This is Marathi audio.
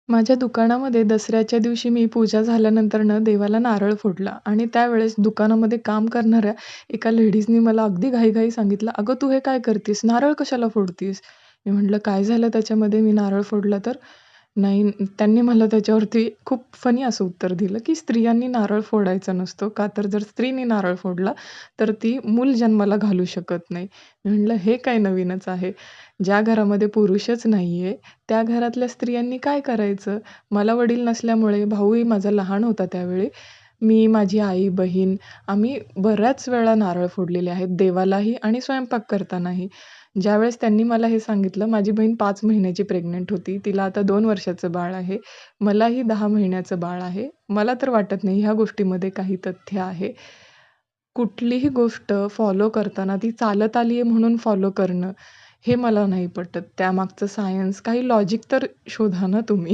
माझ्या दुकानामध्ये दसऱ्याच्या दिवशी मी पूजा झाल्यानंतर ना देवाला नारळ फोडला आणि त्यावेळेस दुकानामध्ये काम करणाऱ्या एका लेडीजनी मला अगदी घाईघाई सांगितलं, "अगं तू हे काय करतीस? नारळ कशाला फोडतीस?" मी म्हटलं, "काय झालं त्याच्यामध्ये मी नारळ फोडला तर?" नाही त्यांनी मला त्याच्यावरती खूप फनी असं उत्तर दिलं, की स्त्रियांनी नारळ फोडायचा नसतो. का तर जर स्त्रीनी नारळ फोडला, तर ती मूल जन्माला घालू शकत नाही. मी म्हटलं, "हे काय नवीनच आहे." ज्या घरामध्ये पुरुषच नाहीये, त्या घरातल्या स्त्रियांनी काय करायचं? मला वडील नसल्यामुळे भाऊही माझा लहान होता त्यावेळी. मी, माझी आई, बहीण आम्ही बऱ्याच वेळा नारळ फोडलेले आहेत, देवालाही आणि स्वयंपाक करतानाही. ज्यावेळेस त्यांनी मला हे सांगितलं, माझी बहीण 5 महिन्याची प्रेग्नंट होती. तिला आता 2 वर्षाचं बाळ आहे. मलाही 10 महिन्याचं बाळ आहे. मला तर वाटत नाही ह्या गोष्टीमध्ये काही तथ्य आहे. कुठलीही गोष्ट फॉलो करताना ती चालत आली आहे म्हणून फॉलो करणं, हे मला नाही पटत. त्यामागचं सायन्स, काही लॉजिक तर शोधा ना तुम्ही.